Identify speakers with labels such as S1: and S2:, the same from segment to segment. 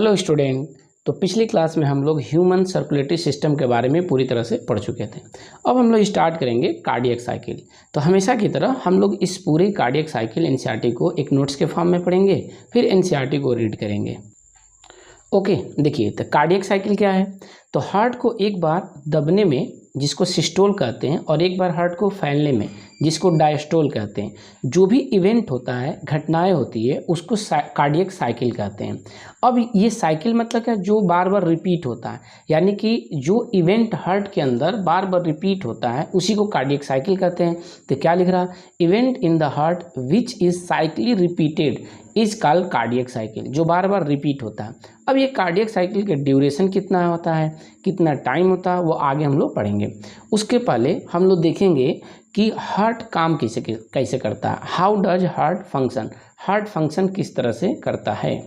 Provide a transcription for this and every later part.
S1: Hello student. तो पिछली class में हम लोग ह्यूमन सर्कुलेटरी सिस्टम के बारे में पूरी तरह से पढ़ चुके थे। अब हम लोग स्टार्ट करेंगे कार्डियक साइकिल। तो हमेशा की तरह हम लोग इस पूरे कार्डियक साइकिल एनसीईआरटी को एक नोट्स के फॉर्म में पढ़ेंगे, फिर एनसीईआरटी को रीड करेंगे। ओके, देखिए तो कार्डियक साइकिल क्या है। तो हार्ट को एक बार दबने में, जिसको सिस्टोल कहते हैं, और एक बार हार्ट को फैलने में, जिसको डायस्टोल कहते हैं, जो भी इवेंट होता है, घटनाएं होती है, उसको कार्डियक साइकिल कहते हैं। अब ये साइकिल मतलब क्या, जो बार बार रिपीट होता है, यानी कि जो इवेंट हार्ट के अंदर बार बार रिपीट होता है उसी को कार्डियक साइकिल कहते हैं। तो क्या लिख रहा, event in the heart which is cyclically repeated is called cardiac cycle, जो बार बार रिपीट होता है। अब ये कार्डियक साइकिल के ड्यूरेशन कितना होता है, कितना टाइम होता है, वो आगे हम लोग पढ़ेंगे। उसके पहले हम लोग देखेंगे कि हार्ट काम कैसे करता है। How does heart function, heart function किस तरह से करता है।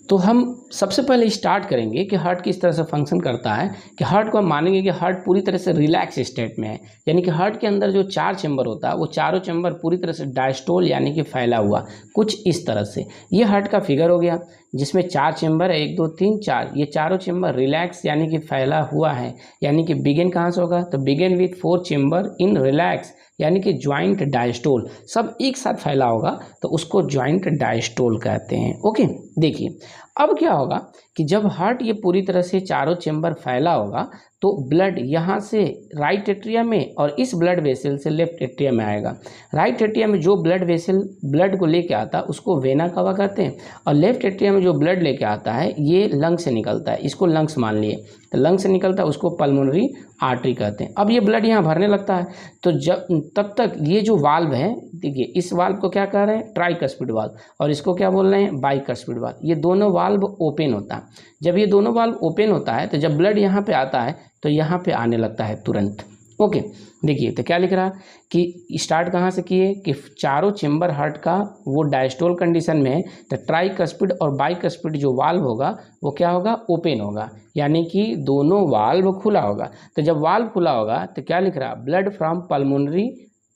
S1: तो हम सबसे पहले स्टार्ट करेंगे कि हार्ट किस तरह से फंक्शन करता है। कि हार्ट को हम मानेंगे कि हार्ट पूरी तरह से रिलैक्स स्टेट में है, यानी कि हार्ट के अंदर जो 4 चैम्बर होता है वो चारों चैम्बर पूरी तरह से डायस्टोल यानी कि फैला हुआ, कुछ इस तरह से। ये हार्ट का फिगर हो गया जिसमें 4 चैम्बर है, 1 2 3 4। ये चारों चैम्बर रिलैक्स यानी कि फैला हुआ है, यानी कि बिगिन कहाँ से होगा, तो begin with 4 chamber in relax यानी कि ज्वाइंट डायस्टोल, सब एक साथ फैला होगा तो उसको ज्वाइंट डायस्टोल कहते हैं। ओके, देखिए अब क्या होगा कि जब हार्ट ये पूरी तरह से चारों चैम्बर फैला होगा तो ब्लड यहाँ से राइट एट्रिया में और इस ब्लड वेसल से लेफ्ट एट्रिया में आएगा। राइट एट्रिया में जो ब्लड वेसल ब्लड को लेके आता है उसको वेना कावा कहते हैं, और लेफ्ट एट्रिया में जो ब्लड लेके आता है ये लंग से निकलता है, इसको लंग्स मान लिए। तो लंग से निकलता है उसको पल्मोनरी आर्टरी कहते हैं। अब ये ब्लड यहाँ भरने लगता है तो जब तब तक ये जो वाल्व है, देखिए इस वाल्व को क्या कह रहे हैं, ट्राइकस्पिड वाल्व, और इसको क्या बोल रहे हैं, बाइकस्पिड वाल्व। ये दोनों वाल्व ओपन होता है। जब ये दोनों वाल्व ओपन होता है तो जब ब्लड यहाँ पे आता है तो यहाँ पे आने लगता है तुरंत। ओके, देखिए तो क्या लिख रहा कि स्टार्ट कहाँ से किए कि चारों चेम्बर हार्ट का वो डायस्टोल कंडीशन में है, तो ट्राइकस्पिड और बाइकस्पिड जो वाल्व होगा वो क्या होगा, ओपन होगा, यानी कि दोनों वाल्व खुला होगा। तो जब वाल्व खुला होगा तो क्या लिख रहा, blood from pulmonary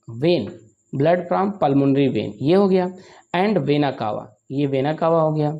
S1: vein, blood from pulmonary vein ये हो गया, एंड वेना कावा, ये वेना कावा हो गया,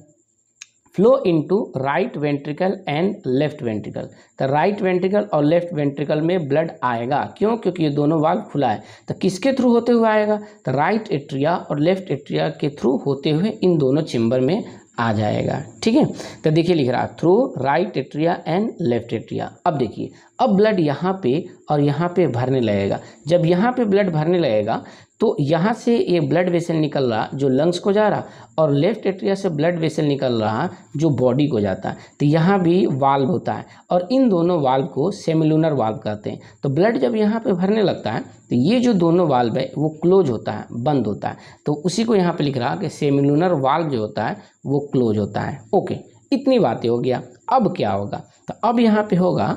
S1: flow into right ventricle and left ventricle. तो राइट वेंट्रिकल और लेफ्ट वेंट्रिकल में ब्लड आएगा, क्यों, क्योंकि ये दोनों वाल्व खुला है। तो किसके थ्रू होते हुए आएगा, तो राइट एट्रिया और लेफ्ट एट्रिया के थ्रू होते हुए इन दोनों चेम्बर में आ जाएगा। ठीक है, तो देखिए लिख रहा through right atria and left atria. अब देखिए अब ब्लड यहाँ पे और यहाँ पे भरने लगेगा। जब यहाँ पे ब्लड भरने लगेगा तो यहाँ से ये ब्लड वेसल निकल रहा जो लंग्स को जा रहा, और लेफ्ट एट्रिया से ब्लड वेसल निकल रहा जो बॉडी को जाता है। तो यहाँ भी वाल्व होता है और इन दोनों वाल्व को सेमिलुनर वाल्व कहते हैं। तो ब्लड जब यहाँ पे भरने लगता है तो ये जो दोनों वाल्व है वो क्लोज होता है, बंद होता है। तो उसी को यहाँ पे लिख रहा कि सेमिलुनर वाल्व जो होता है वो क्लोज होता है। ओके, इतनी बातें हो गया। अब क्या होगा, तो अब यहाँ पे होगा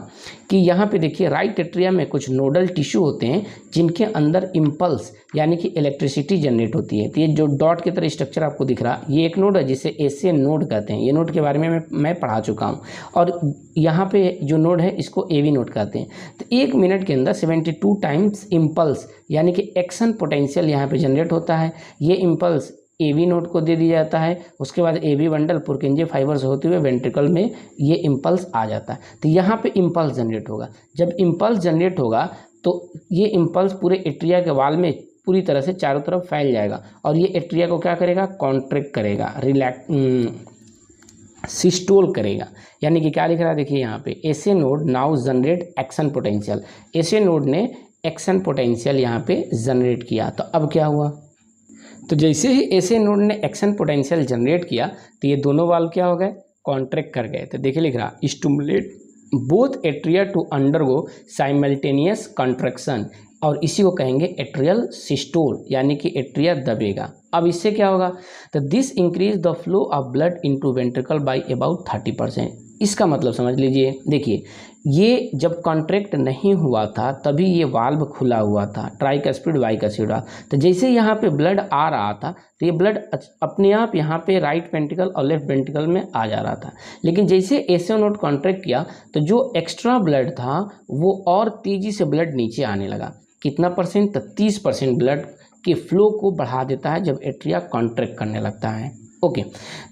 S1: कि यहाँ पे देखिए राइट एट्रिया में कुछ नोडल टिश्यू होते हैं जिनके अंदर इम्पल्स यानी कि इलेक्ट्रिसिटी जनरेट होती है। तो ये जो डॉट की तरह स्ट्रक्चर आपको दिख रहा, ये एक नोड है जिसे एसे नोड कहते हैं। ये नोड के बारे में मैं पढ़ा चुका हूँ, और यहाँ पे जो नोड है इसको एवी नोड कहते हैं। तो 1 मिनट के अंदर 72 टाइम्स इम्पल्स यानी कि एक्शन पोटेंशियल यहाँ पे जनरेट होता है। ये इम्पल्स एवी नोड को दे दिया जाता है। उसके बाद एवी बंडल पुरकिंजे फाइबर से होते हुए वेंट्रिकल में ये इम्पल्स आ जाता है। तो यहाँ पे इम्पल्स जनरेट होगा। जब इम्पल्स जनरेट होगा तो ये इम्पल्स पूरे एट्रिया के वाल में पूरी तरह से चारों तरफ फैल जाएगा, और ये एट्रिया को क्या करेगा, कॉन्ट्रैक्ट करेगा, सिस्टोल करेगा। यानी कि क्या लिख रहा है, देखिए यहाँ पे SA node now generate action potential. SA node ने एक्शन पोटेंशियल यहाँ पे जनरेट किया। तो अब क्या हुआ, तो जैसे ही एसे नोड ने एक्शन पोटेंशियल जनरेट किया तो ये दोनों वाल्व क्या हो गए, कॉन्ट्रैक्ट कर गए। तो देखिए लिख रहा stimulate both atria to undergo simultaneous contraction, और इसी को कहेंगे एट्रियल सिस्टोल, यानी कि एट्रिया दबेगा। अब इससे क्या होगा, तो this increase the flow of blood into ventricle by about 30%। इसका मतलब समझ लीजिए, देखिए ये जब कॉन्ट्रैक्ट नहीं हुआ था तभी ये वाल्व खुला हुआ था, ट्राइकस्पिड बाइकस्पिड वाल्व। तो जैसे यहाँ पे ब्लड आ रहा था तो ये ब्लड अपने आप यहाँ पे राइट वेंट्रिकल और लेफ्ट वेंट्रिकल में आ जा रहा था। लेकिन जैसे एसओ नोड कॉन्ट्रैक्ट किया तो जो एक्स्ट्रा ब्लड था वो और तेजी से ब्लड नीचे आने लगा। कितना परसेंट, तो 30% ब्लड के फ्लो को बढ़ा देता है जब एट्रिया कॉन्ट्रैक्ट करने लगता है। ओके,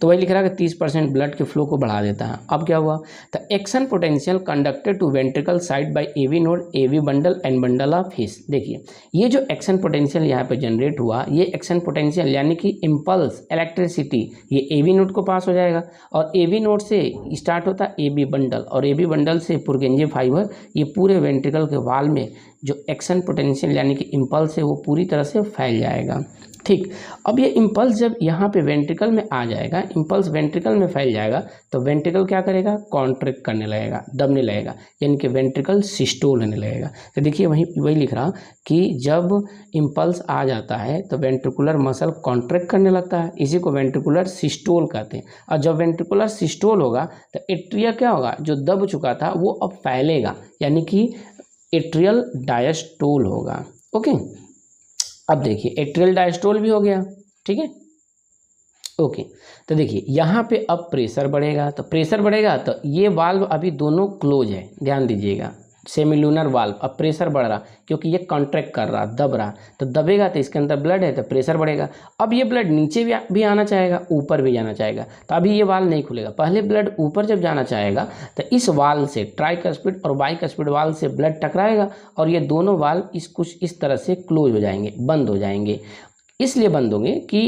S1: तो वही लिख रहा है कि 30% ब्लड के फ्लो को बढ़ा देता है। अब क्या हुआ, the action potential conducted to ventricle side by AV node, AV bundle and bundle of His. देखिए ये जो एक्शन पोटेंशियल यहाँ पे जनरेट हुआ, ये एक्शन पोटेंशियल यानी कि इम्पल्स इलेक्ट्रिसिटी ये एवी नोड को पास हो जाएगा और एवी नोड से स्टार्ट होता है एबी बंडल और एबी बंडल से पुर्केंजे फाइबर, ये पूरे वेंट्रिकल के वाल में जो एक्शन पोटेंशियल यानी कि इम्पल्स है वो पूरी तरह से फैल जाएगा। ठीक, अब ये इम्पल्स जब यहाँ पे वेंट्रिकल में आ जाएगा, इम्पल्स वेंट्रिकल में फैल जाएगा तो वेंट्रिकल क्या करेगा, कॉन्ट्रैक्ट करने लगेगा, दबने लगेगा, यानी कि वेंट्रिकल सिस्टोल होने लगेगा। तो देखिए वही लिख रहा कि जब इम्पल्स आ जाता है तो वेंट्रिकुलर मसल कॉन्ट्रैक्ट करने लगता है, इसी को वेंट्रिकुलर सिस्टोल कहते हैं। और जब वेंट्रिकुलर सिस्टोल होगा तो एट्रिया क्या होगा, जो दब चुका था वो अब फैलेगा, यानी कि एट्रियल डायस्टोल होगा। ओके, अब देखिए एट्रियल डायस्टोल भी हो गया, ठीक है। ओके, तो देखिए यहाँ पे अब प्रेशर बढ़ेगा, तो प्रेशर बढ़ेगा तो ये वाल्व अभी दोनों क्लोज है, ध्यान दीजिएगा, सेमिलूनर वाल्व, अब प्रेशर बढ़ रहा क्योंकि ये कॉन्ट्रैक्ट कर रहा, दब रहा, तो दबेगा तो इसके अंदर ब्लड है तो प्रेशर बढ़ेगा। अब ये ब्लड नीचे भी आना चाहेगा, ऊपर भी जाना चाहेगा, तो अभी ये वाल्व नहीं खुलेगा। पहले ब्लड ऊपर जब जाना चाहेगा तो इस वाल्व से ट्राइकस्पिड और बाइकस्पिड वाल्व से ब्लड टकराएगा और ये दोनों वाल्व कुछ इस तरह से क्लोज हो जाएंगे, बंद हो जाएंगे। इसलिए बंद होंगे कि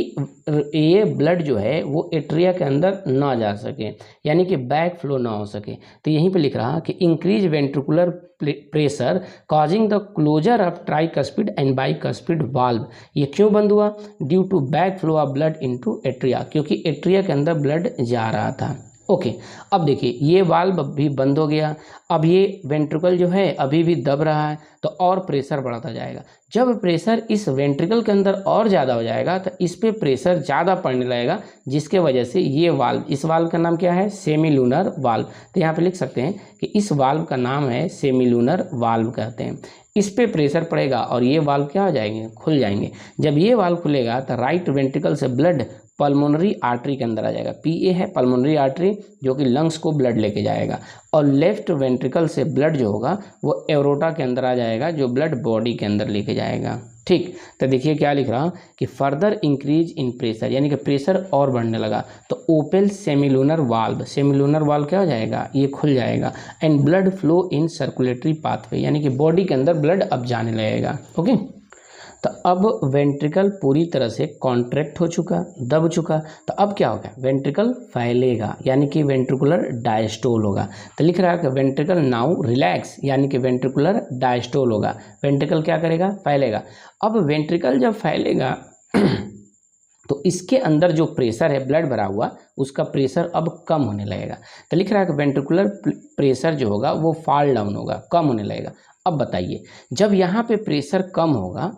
S1: ये ब्लड जो है वो एट्रिया के अंदर ना जा सके, यानी कि बैक फ्लो ना हो सके। तो यहीं पे लिख रहा कि increase ventricular pressure causing the closure of tricuspid and bicuspid valve. ये क्यों बंद हुआ, due to back flow of blood into atria, क्योंकि एट्रिया के अंदर ब्लड जा रहा था। ओके, अब देखिए ये वाल्व भी बंद हो गया, अब ये वेंट्रिकल जो है अभी भी दब रहा है तो और प्रेशर बढ़ता जाएगा। जब प्रेशर इस वेंट्रिकल के अंदर और ज़्यादा हो जाएगा तो इस पे प्रेशर ज़्यादा पड़ने लगेगा, जिसके वजह से ये वाल्व, इस वाल्व का नाम क्या है, सेमिलूनर वाल्व। तो यहाँ पे लिख सकते हैं कि इस वाल्व का नाम है सेमिलूनर वाल्व कहते हैं। इस पे प्रेशर पड़ेगा और ये वाल्व क्या हो जाएंगे, खुल जाएंगे। जब ये वाल्व खुलेगा तो राइट वेंट्रिकल से ब्लड पल्मोनरी आर्टरी के अंदर आ जाएगा, पीए है पल्मोनरी आर्टरी जो कि लंग्स को ब्लड लेके जाएगा, और लेफ्ट वेंट्रिकल से ब्लड जो होगा वो एरोटा के अंदर आ जाएगा जो ब्लड बॉडी के अंदर लेके जाएगा। ठीक, तो देखिए क्या लिख रहा कि फर्दर इंक्रीज इन प्रेशर, यानी कि प्रेशर और बढ़ने लगा तो ओपन सेमिलूनर वाल्व, सेमिलूनर वाल्व क्या हो जाएगा, ये खुल जाएगा, and blood flow in circulatory pathway, यानी कि बॉडी के अंदर ब्लड अब जाने लगेगा। ओके, तो अब वेंट्रिकल पूरी तरह से कॉन्ट्रैक्ट हो चुका, दब चुका, तो अब क्या होगा, वेंट्रिकल फैलेगा, यानी कि वेंट्रिकुलर डायस्टोल होगा। तो लिख रहा है कि वेंट्रिकल नाउ रिलैक्स, यानी कि वेंट्रिकुलर डायस्टोल होगा, वेंट्रिकल क्या करेगा, फैलेगा। अब वेंट्रिकल जब फैलेगा तो इसके अंदर जो प्रेशर है ब्लड भरा हुआ उसका प्रेशर अब कम होने लगेगा। तो लिख रहा है कि वेंट्रिकुलर प्रेशर जो होगा वो फॉल डाउन होगा, कम होने लगेगा। अब बताइए, जब यहाँ पे प्रेशर कम होगा,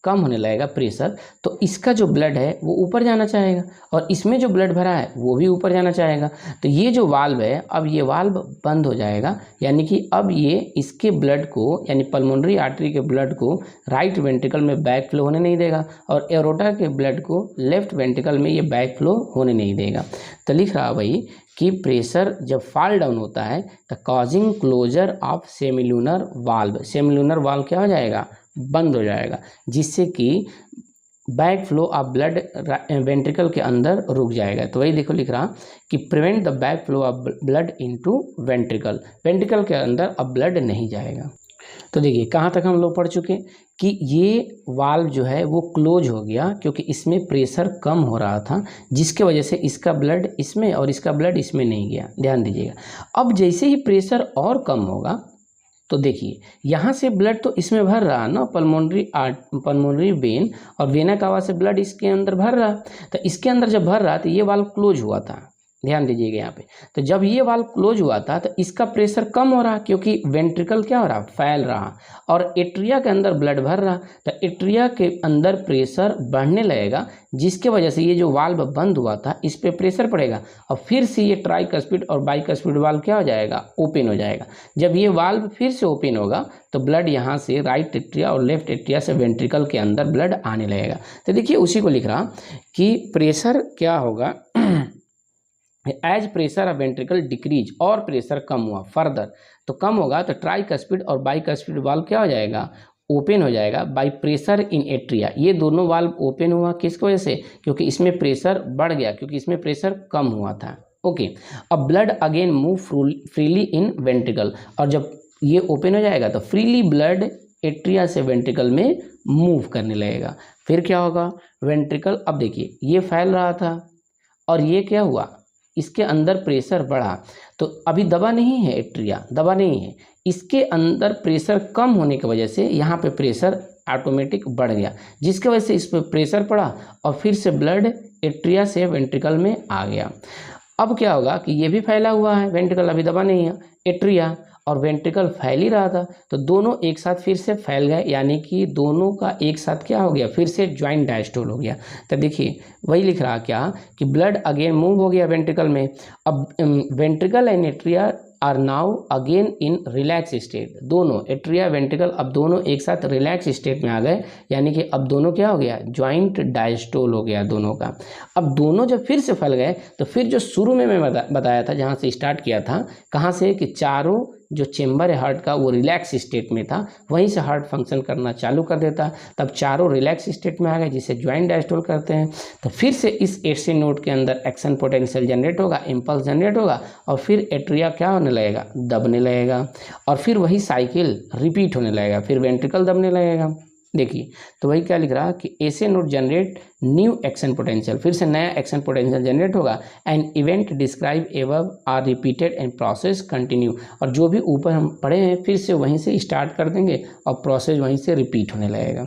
S1: कम होने लगेगा प्रेशर, तो इसका जो ब्लड है वो ऊपर जाना चाहेगा और इसमें जो ब्लड भरा है वो भी ऊपर जाना चाहेगा। तो ये जो वाल्व है अब ये वाल्व बंद हो जाएगा, यानी कि अब ये इसके ब्लड को, यानी पल्मोनरी आर्टरी के ब्लड को राइट वेंट्रिकल में बैक फ्लो होने नहीं देगा और एरोटा के ब्लड को लेफ्ट वेंट्रिकल में ये बैक फ्लो होने नहीं देगा। तो लिख रहा भाई कि प्रेशर जब फॉल डाउन होता है तो causing closure of semilunar valve, semilunar valve क्या हो जाएगा, बंद हो जाएगा, जिससे कि back flow of blood ventricle के अंदर रुक जाएगा। तो वही देखो लिख रहा कि prevent the back flow of blood into ventricle, ventricle के अंदर अब ब्लड नहीं जाएगा। तो देखिए कहाँ तक हम लोग पढ़ चुके कि ये वाल्व जो है वो क्लोज हो गया क्योंकि इसमें प्रेशर कम हो रहा था, जिसके वजह से इसका ब्लड इसमें और इसका ब्लड इसमें नहीं गया। ध्यान दीजिएगा, अब जैसे ही प्रेशर और कम होगा तो देखिए यहाँ से ब्लड तो इसमें भर रहा ना, पल्मोनरी वेन और वेना कावा से ब्लड इसके अंदर भर रहा, तो इसके अंदर जब भर रहा तो ये वाल्व क्लोज हुआ था। ध्यान दीजिएगा यहाँ पे, तो जब ये वाल्व क्लोज हुआ था तो इसका प्रेशर कम हो रहा क्योंकि वेंट्रिकल क्या हो रहा, फैल रहा, और एट्रिया के अंदर ब्लड भर रहा, तो एट्रिया के अंदर प्रेशर बढ़ने लगेगा, जिसके वजह से ये जो वाल्व बंद हुआ था इस पे प्रेशर पड़ेगा और फिर से ये ट्राइकस्पिड और बाइकस्पिड वाल्व क्या हो जाएगा, ओपन हो जाएगा। जब ये वाल्व फिर से ओपन होगा तो ब्लड यहाँ से राइट एट्रिया और लेफ्ट एट्रिया से वेंट्रिकल के अंदर ब्लड आने लगेगा। तो देखिए उसी को लिख रहा कि प्रेशर क्या होगा, as pressure of ventricle decrease, और प्रेशर कम हुआ फर्दर, तो कम होगा तो ट्राइकस्पिड और बाइकस्पिड वाल्व क्या हो जाएगा, ओपन हो जाएगा बाय प्रेशर इन एट्रिया। ये दोनों वाल्व ओपन हुआ किसकी वजह से? क्योंकि इसमें प्रेशर बढ़ गया, क्योंकि इसमें प्रेशर कम हुआ था। ओके, अब blood again move freely in ventricle, और जब ये ओपन हो जाएगा तो फ्रीली ब्लड एट्रिया से वेंट्रिकल में मूव करने लगेगा। फिर क्या होगा? वेंट्रिकल, अब देखिए ये फैल रहा था और ये क्या हुआ, इसके अंदर प्रेशर बढ़ा, तो अभी दबा नहीं है एट्रिया, दबा नहीं है, इसके अंदर प्रेशर कम होने की वजह से यहाँ पे प्रेशर ऑटोमेटिक बढ़ गया, जिसकी वजह से इस पर प्रेशर पड़ा और फिर से ब्लड एट्रिया से वेंट्रिकल में आ गया। अब क्या होगा कि ये भी फैला हुआ है, वेंट्रिकल अभी दबा नहीं है, एट्रिया और वेंट्रिकल फैल ही रहा था, तो दोनों एक साथ फिर से फैल गए, यानी कि दोनों का एक साथ क्या हो गया, फिर से ज्वाइंट डायस्टोल हो गया। तो देखिए वही लिख रहा क्या कि ब्लड अगेन मूव हो गया वेंट्रिकल में। अब ventricle and atria are now again in relax state, दोनों एट्रिया वेंट्रिकल अब दोनों एक साथ रिलैक्स स्टेट में आ गए, यानी कि अब दोनों क्या हो गया, ज्वाइंट डायस्टोल हो गया दोनों का। अब दोनों जब फिर से फैल गए तो फिर जो शुरू में मैं बताया था, जहाँ से स्टार्ट किया था, कहाँ से, कि चारों जो चेम्बर है हार्ट का वो रिलैक्स स्टेट में था, वहीं से हार्ट फंक्शन करना चालू कर देता, तब चारों रिलैक्स स्टेट में आ गए, जिसे ज्वाइंट डायस्टोल करते हैं। तो फिर से इस एसी नोड के अंदर एक्शन पोटेंशियल जनरेट होगा, इम्पल्स जनरेट होगा, और फिर एट्रिया क्या होने लगेगा, दबने लगेगा, और फिर वही साइकिल रिपीट होने लगेगा, फिर वेंट्रिकल दबने लगेगा। देखिए तो वही क्या लिख रहा कि AC node generate new action potential, फिर से नया एक्शन पोटेंशियल जनरेट होगा, and event describe above are repeated and process continue, और जो भी ऊपर हम पढ़े हैं फिर से वहीं से स्टार्ट कर देंगे और प्रोसेस वहीं से रिपीट होने लगेगा।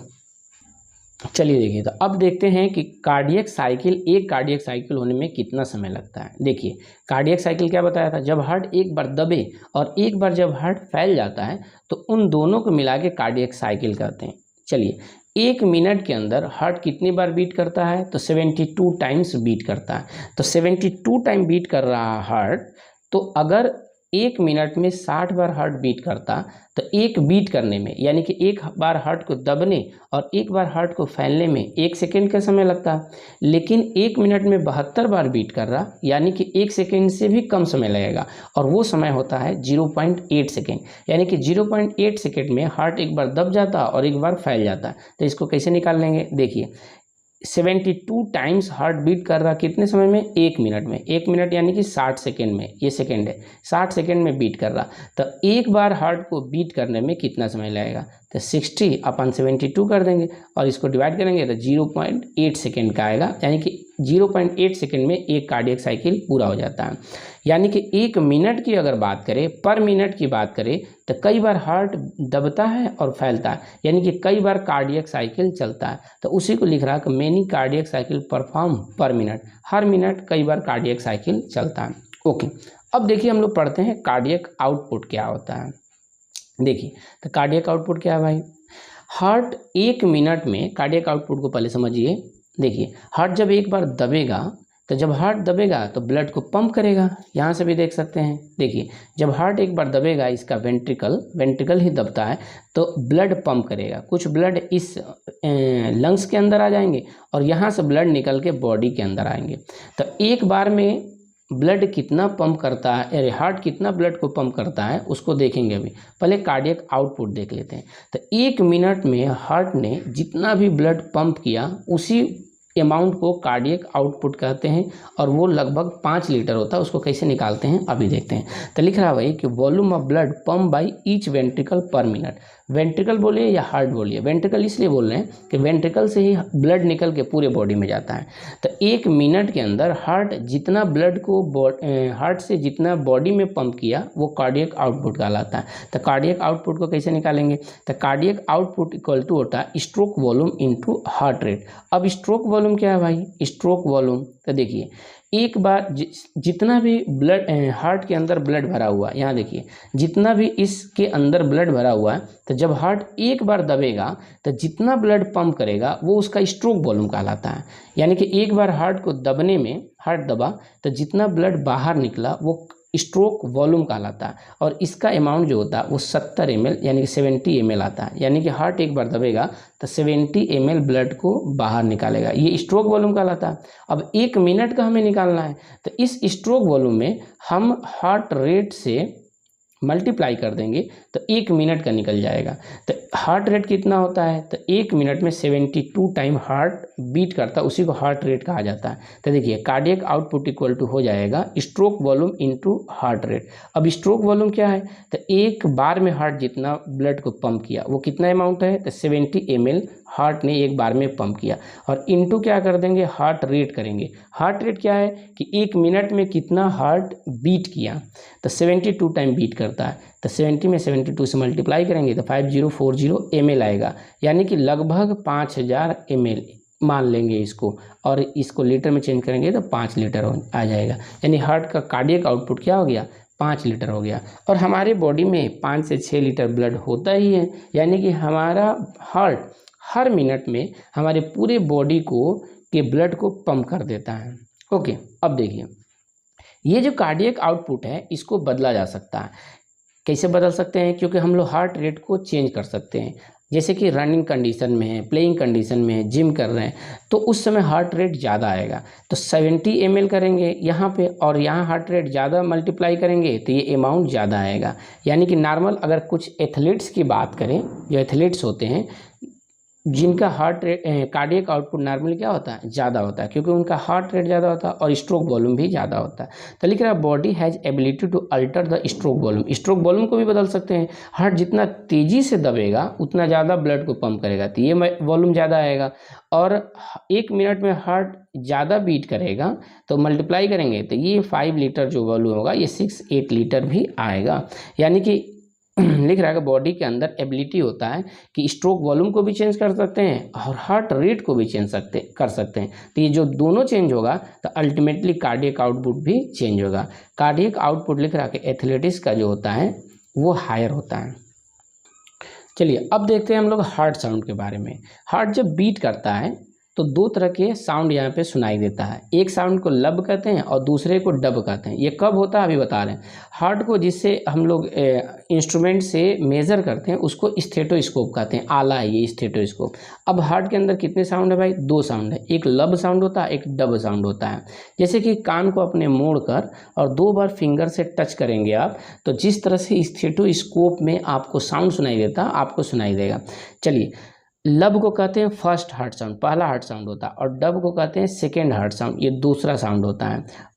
S1: चलिए देखिए, तो अब देखते हैं कि कार्डियक साइकिल, एक कार्डियक साइकिल होने में कितना समय लगता है। देखिए कार्डियक साइकिल क्या बताया था, जब हार्ट एक बार दबे और एक बार जब हार्ट फैल जाता है तो उन दोनों को मिला के कार्डियक साइकिल कहते हैं। चलिए, 1 मिनट के अंदर हार्ट कितनी बार बीट करता है, तो 72 टाइम्स बीट करता है। तो 72 टाइम बीट कर रहा हार्ट, तो अगर 1 मिनट में 60 बार हार्ट बीट करता, तो एक बीट करने में, यानी कि एक बार हार्ट को दबने और एक बार हार्ट को फैलने में 1 सेकेंड का समय लगता। लेकिन 1 मिनट में 72 बार बीट कर रहा, यानी कि 1 सेकेंड से भी कम समय लगेगा, और वो समय होता है 0.8 सेकेंड, यानी कि 0.8 सेकेंड में हार्ट एक बार दब जाता और एक बार फैल जाता। तो इसको कैसे निकाल लेंगे, देखिए 72 टाइम्स हार्ट बीट कर रहा कितने समय में, 1 मिनट में, 1 मिनट यानी कि 60 सेकेंड में, ये सेकेंड है, 60 सेकेंड में बीट कर रहा, तो एक बार हार्ट को बीट करने में कितना समय लगेगा, तो 60/72 कर देंगे और इसको डिवाइड करेंगे तो 0.8 सेकेंड का आएगा, यानी कि 0.8 सेकेंड में एक कार्डियक साइकिल पूरा हो जाता है। यानी कि 1 मिनट की अगर बात करें, पर मिनट की बात करें, तो कई बार हार्ट दबता है और फैलता है, यानी कि कई बार कार्डियक साइकिल चलता है। तो उसी को लिख रहा है कि many cardiac cycle perform per minute, हर मिनट कई बार कार्डियक साइकिल चलता है। ओके, अब देखिए हम लोग पढ़ते हैं कार्डियक आउटपुट क्या होता है। देखिए तो कार्डियक आउटपुट क्या है भाई, हार्ट 1 मिनट में, कार्डियक आउटपुट को पहले समझिए। देखिए हार्ट जब एक बार दबेगा, तो जब हार्ट दबेगा तो ब्लड को पंप करेगा, यहाँ से भी देख सकते हैं। देखिए जब हार्ट एक बार दबेगा, इसका वेंट्रिकल ही दबता है, तो ब्लड पंप करेगा, कुछ ब्लड इस लंग्स के अंदर आ जाएंगे और यहाँ से ब्लड निकल के बॉडी के अंदर आएंगे। तो एक बार में ब्लड कितना पंप करता है, अरे हार्ट कितना ब्लड को पंप करता है उसको देखेंगे। अभी पहले कार्डियक आउटपुट देख लेते हैं। तो 1 मिनट में हार्ट ने जितना भी ब्लड पंप किया, उसी अमाउंट को कार्डियक आउटपुट कहते हैं, और वो लगभग 5 लीटर होता है। उसको कैसे निकालते हैं अभी देखते हैं। तो लिख रहा है भाई कि volume of blood pump bye each ventricle per minute. Ventricle बोलिए या हार्ट बोलिए, वेंट्रिकल इसलिए बोल रहे हैं कि वेंट्रिकल से ही ब्लड निकल के पूरे बॉडी में जाता है। तो 1 मिनट के अंदर हार्ट जितना ब्लड को हार्ट से जितना बॉडी में पंप किया, वो कार्डियक आउटपुट कहलाता है। तो कार्डियक आउटपुट को कैसे निकालेंगे, तो कार्डियक आउटपुट इक्वल टू होता है stroke volume into heart rate. अब स्ट्रोक वॉल्यूम क्या है भाई, स्ट्रोक वॉल्यूम, तो देखिए एक बार जितना भी ब्लड हार्ट के अंदर ब्लड भरा हुआ, यहाँ देखिए जितना भी इसके अंदर ब्लड भरा हुआ है, तो जब हार्ट एक बार दबेगा तो जितना ब्लड पंप करेगा वो उसका स्ट्रोक वॉल्यूम कहलाता है। यानी कि एक बार हार्ट को दबने में, हार्ट दबा तो जितना ब्लड बाहर निकला वो स्ट्रोक वॉल्यूम कहलाता है, और इसका अमाउंट जो होता है वो 70 ml यानी कि 70 ml आता है। यानी कि हार्ट एक बार दबेगा तो 70 ml ब्लड को बाहर निकालेगा, ये स्ट्रोक वॉल्यूम कहलाता है। अब 1 मिनट का हमें निकालना है, तो इस स्ट्रोक वॉल्यूम में हम हार्ट रेट से मल्टीप्लाई कर देंगे तो 1 मिनट का निकल जाएगा। तो हार्ट रेट कितना होता है, तो 1 मिनट में 72 टाइम हार्ट बीट करता है, उसी को हार्ट रेट कहा जाता है। तो देखिए कार्डियक आउटपुट इक्वल टू हो जाएगा stroke volume into heart rate. अब स्ट्रोक वॉल्यूम क्या है, तो एक बार में हार्ट जितना ब्लड को पंप किया वो कितना अमाउंट है, तो 70 ml हार्ट ने एक बार में पंप किया, और इनटू क्या कर देंगे, हार्ट रेट करेंगे। हार्ट रेट क्या है कि 1 मिनट में कितना हार्ट बीट किया, तो 72 टाइम बीट करता है, तो 70 में 72 से मल्टीप्लाई करेंगे तो 5040 ml आएगा, यानी कि लगभग 5000 ml मान लेंगे इसको, और इसको लीटर में चेंज करेंगे तो 5 लीटर आ जाएगा। यानी हार्ट का कार्डियक आउटपुट क्या हो गया, 5 लीटर हो गया। और हमारे बॉडी में 5 से 6 लीटर ब्लड होता ही है, यानी कि हमारा हार्ट हर मिनट में हमारे पूरे बॉडी को के ब्लड को पंप कर देता है। ओके, अब देखिए ये जो कार्डियक आउटपुट है इसको बदला जा सकता है। कैसे बदल सकते हैं, क्योंकि हम लोग हार्ट रेट को चेंज कर सकते हैं। जैसे कि रनिंग कंडीशन में है, प्लेइंग कंडीशन में है, जिम कर रहे हैं, तो उस समय हार्ट रेट ज़्यादा आएगा, तो 70 ml करेंगे यहाँ पे, और यहाँ हार्ट रेट ज़्यादा मल्टीप्लाई करेंगे तो ये अमाउंट ज़्यादा आएगा। यानी कि नॉर्मल अगर कुछ एथलीट्स की बात करें, जो एथलीट्स होते हैं जिनका heart rate cardiac output normally क्या होता है, ज़्यादा होता है, क्योंकि उनका हार्ट रेट ज़्यादा होता है और स्ट्रोक वॉल्यूम भी ज़्यादा होता है। तो लिख रहा है body has ability to alter the stroke volume. Stroke volume को भी बदल सकते हैं। हार्ट जितना तेज़ी से दबेगा उतना ज़्यादा ब्लड को पंप करेगा, तो ये वॉल्यूम ज़्यादा आएगा। और 1 मिनट में हार्ट ज़्यादा बीट करेगा तो मल्टीप्लाई करेंगे तो ये 5 लीटर जो वॉल्यूम होगा ये 6-8 लीटर भी आएगा। यानी कि लिख रहा है कि बॉडी के अंदर एबिलिटी होता है कि स्ट्रोक वॉल्यूम को भी चेंज कर सकते हैं और हार्ट रेट को भी चेंज कर सकते हैं। तो ये जो दोनों चेंज होगा तो अल्टीमेटली कार्डियक आउटपुट भी चेंज होगा। कार्डियक आउटपुट लिख रहा है कि एथलेटिक्स का जो होता है वो हायर होता है। चलिए अब देखते हैं हम लोग हार्ट साउंड के बारे में। हार्ट जब बीट करता है तो 2 तरह के साउंड यहाँ पे सुनाई देता है। एक साउंड को लब कहते हैं और दूसरे को डब कहते हैं। ये कब होता है अभी बता रहे हैं। हार्ट को जिससे हम लोग इंस्ट्रूमेंट से मेज़र करते हैं उसको स्टेथोस्कोप कहते हैं। आला है ये स्टेथोस्कोप। अब हार्ट के अंदर कितने साउंड है भाई, 2 साउंड है। एक लब साउंड होता है, एक डब साउंड होता है। जैसे कि कान को अपने मोड़ कर और 2 बार फिंगर से टच करेंगे आप, तो जिस तरह से स्टेथोस्कोप में आपको साउंड सुनाई देता आपको सुनाई देगा। चलिए, लब को कहते हैं फर्स्ट हार्ट साउंड, पहला हार्ट साउंड होता है, और डब को कहते हैं सेकेंड हार्ट साउंड, ये दूसरा साउंड होता है।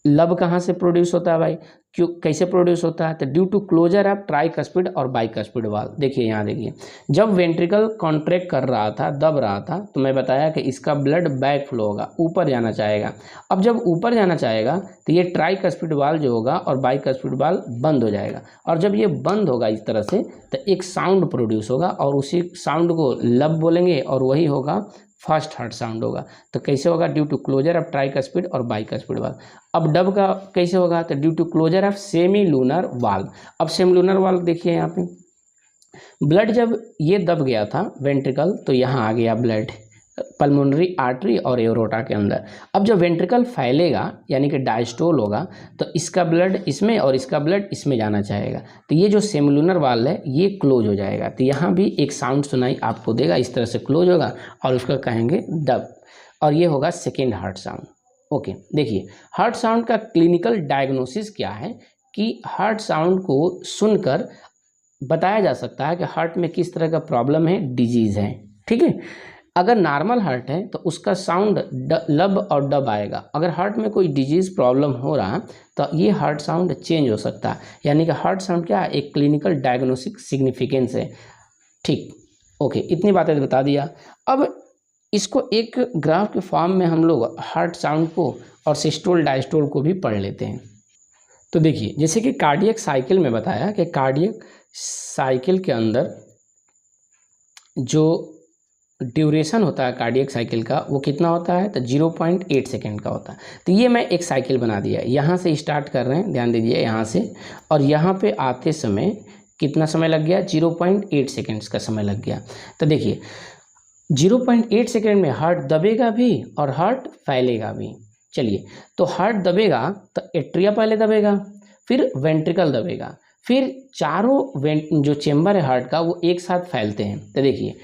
S1: लब कहाँ से प्रोड्यूस होता है भाई, क्यों कैसे प्रोड्यूस होता है, तो due to closure of tricuspid और बाइकस्पिड वाल्व। देखिए यहाँ देखिए, जब वेंट्रिकल कॉन्ट्रैक्ट कर रहा था, दब रहा था, तो मैं बताया कि इसका ब्लड बैक फ्लो होगा, ऊपर जाना चाहेगा। अब जब ऊपर जाना चाहेगा तो ये ट्राइकस्पिड वाल्व जो होगा और बाइकस्पिड वाल्व बंद हो जाएगा, और जब ये बंद होगा इस तरह से तो एक साउंड प्रोड्यूस होगा, और उसी साउंड को लब बोलेंगे और वही होगा फर्स्ट हार्ट साउंड होगा। तो कैसे होगा, due to closure of tricuspid और बाइकस्पिड वाल्व। अब डब का कैसे होगा, तो due to closure of semilunar valve. अब सेमी लूनर वाल्व देखिए यहाँ पे, ब्लड जब ये दब गया था वेंट्रिकल तो यहाँ आ गया ब्लड पल्मोनरी आर्टरी और एओर्टा के अंदर। अब जब वेंट्रिकल फैलेगा यानी कि डायस्टोल होगा तो इसका ब्लड इसमें और इसका ब्लड इसमें जाना चाहेगा, तो ये जो सेमिलुनर वाल्व है ये क्लोज हो जाएगा। तो यहाँ भी एक साउंड सुनाई आपको देगा, इस तरह से क्लोज होगा और उसका कहेंगे डब, और ये होगा सेकेंड हार्ट साउंड। ओके, देखिए हार्ट साउंड का क्लिनिकल डायग्नोसिस क्या है कि हार्ट साउंड को सुनकर बताया जा सकता है कि हार्ट में किस तरह का प्रॉब्लम है, डिजीज़ है। ठीक है, अगर नॉर्मल हार्ट है तो उसका साउंड लब और डब आएगा। अगर हार्ट में कोई डिजीज़ प्रॉब्लम हो रहा तो ये हार्ट साउंड चेंज हो सकता है। यानी कि हार्ट साउंड क्या है, एक क्लिनिकल डायग्नोस्टिक सिग्निफिकेंस है। ठीक, ओके, इतनी बातें बता दिया। अब इसको एक ग्राफ के फॉर्म में हम लोग हार्ट साउंड को और सिस्टोल डायस्टोल को भी पढ़ लेते हैं। तो देखिए, जैसे कि कार्डियक साइकिल में बताया कि कार्डियक साइकिल के अंदर जो ड्यूरेशन होता है कार्डियक साइकिल का वो कितना होता है, तो 0.8 सेकेंड का होता है। तो ये मैं एक साइकिल बना दिया, यहाँ से स्टार्ट कर रहे हैं, ध्यान दीजिए यहाँ से, और यहाँ पे आते समय कितना समय लग गया, 0.8 सेकेंड्स का समय लग गया। तो देखिए 0.8 सेकेंड में हार्ट दबेगा भी और हार्ट फैलेगा भी। चलिए, तो हार्ट दबेगा तो एट्रिया पहले दबेगा, फिर वेंट्रिकल दबेगा, फिर चारों जो चेम्बर है हार्ट का वो एक साथ फैलते हैं। तो देखिए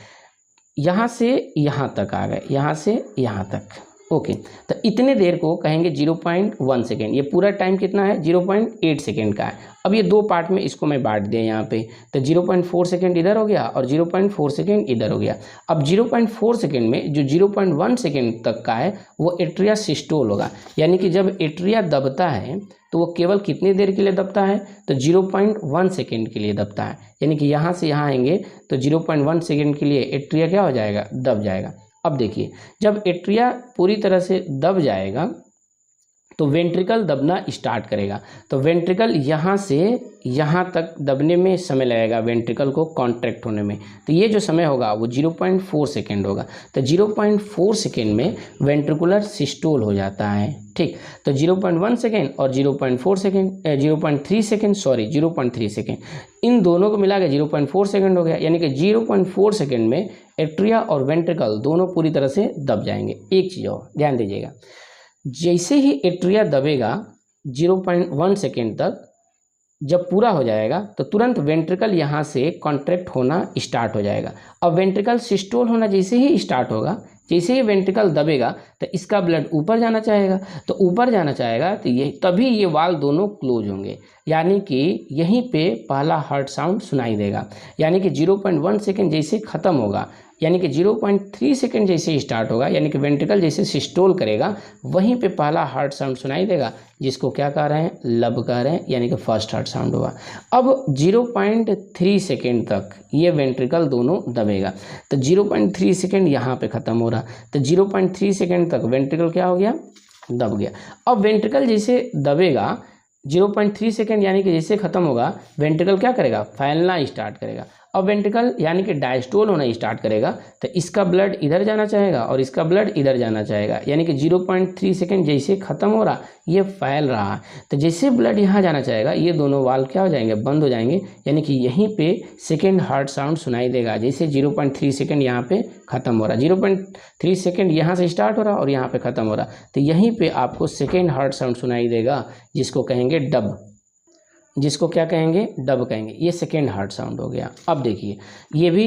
S1: यहाँ से यहाँ तक आ गए, यहाँ से यहाँ तक, ओके, तो इतने देर को कहेंगे 0.1 सेकेंड। ये पूरा टाइम कितना है? 0.8 सेकेंड का है। अब ये दो पार्ट में इसको मैं बांट दिया यहाँ पे, तो 0.4 सेकेंड इधर हो गया और 0.4 सेकेंड इधर हो गया। अब 0.4 सेकेंड में जो 0.1 सेकेंड तक का है वो एट्रिया सिस्टोल होगा, यानी कि जब एट्रिया दबता है तो वो केवल कितनी देर के लिए दबता है? तो 0.1 सेकेंड के लिए दबता है, यानी कि यहाँ से यहाँ आएंगे तो 0.1 सेकेंड के लिए एट्रिया क्या हो जाएगा? दब जाएगा। अब देखिए, जब एट्रिया पूरी तरह से दब जाएगा तो वेंट्रिकल दबना स्टार्ट करेगा। तो वेंट्रिकल यहाँ से यहाँ तक दबने में समय लगेगा, वेंट्रिकल को कॉन्ट्रैक्ट होने में। तो ये जो समय होगा वो 0.4 सेकेंड होगा। तो 0.4 सेकेंड में वेंट्रिकुलर सिस्टोल हो जाता है। ठीक, तो 0.1 सेकेंड और 0.4 सेकेंड 0.3 सेकेंड 0.3 सेकेंड, इन दोनों को मिला के 0.4 सेकेंड हो गया, यानी कि 0.4 सेकेंड में एट्रिया और वेंट्रिकल दोनों पूरी तरह से दब जाएंगे। एक चीज़ और ध्यान दीजिएगा, जैसे ही एट्रिया दबेगा 0.1 सेकेंड तक, जब पूरा हो जाएगा तो तुरंत वेंट्रिकल यहाँ से कॉन्ट्रैक्ट होना स्टार्ट हो जाएगा। अब वेंट्रिकल सिस्टोल होना जैसे ही स्टार्ट होगा, जैसे ही वेंट्रिकल दबेगा तो इसका ब्लड ऊपर जाना चाहेगा, तो ऊपर जाना चाहेगा तो ये तभी ये वाल दोनों क्लोज होंगे, यानी कि यहीं पे पहला हार्ट साउंड सुनाई देगा। यानी कि 0.1 सेकेंड जैसे ख़त्म होगा, यानी कि 0.3 सेकेंड जैसे स्टार्ट होगा, यानी कि वेंट्रिकल जैसे सिस्टोल करेगा वहीं पे पहला हार्ट साउंड सुनाई देगा, जिसको क्या कह रहे हैं? लब कह रहे हैं, यानी कि फर्स्ट हार्ट साउंड होगा। अब 0.3 सेकेंड तक ये वेंट्रिकल दोनों दबेगा, तो 0.3 सेकेंड यहाँ पे ख़त्म हो रहा, तो 0.3 सेकेंड तक वेंट्रिकल क्या हो गया? दब गया। अब वेंट्रिकल जैसे दबेगा 0.3 सेकेंड, यानी कि जैसे ख़त्म होगा वेंट्रिकल क्या करेगा? फैलना स्टार्ट करेगा। अब वेंट्रिकल यानी कि डायस्टोल होना स्टार्ट करेगा, तो इसका ब्लड इधर जाना चाहेगा और इसका ब्लड इधर जाना चाहेगा, यानी कि 0.3 सेकेंड जैसे ख़त्म हो रहा ये फैल रहा है, तो जैसे ब्लड यहाँ जाना चाहेगा ये दोनों वाल्व क्या हो जाएंगे? बंद हो जाएंगे, यानी कि यहीं पे सेकेंड हार्ट साउंड सुनाई देगा। जैसे 0.3 सेकेंड यहाँ पे ख़त्म हो रहा, 0.3 सेकेंड यहाँ से स्टार्ट हो रहा और यहाँ पे ख़त्म हो रहा, तो यहीं पे आपको सेकेंड हार्ट साउंड सुनाई देगा, जिसको कहेंगे डब, जिसको क्या कहेंगे? डब कहेंगे। ये सेकेंड हार्ट साउंड हो गया। अब देखिए, ये भी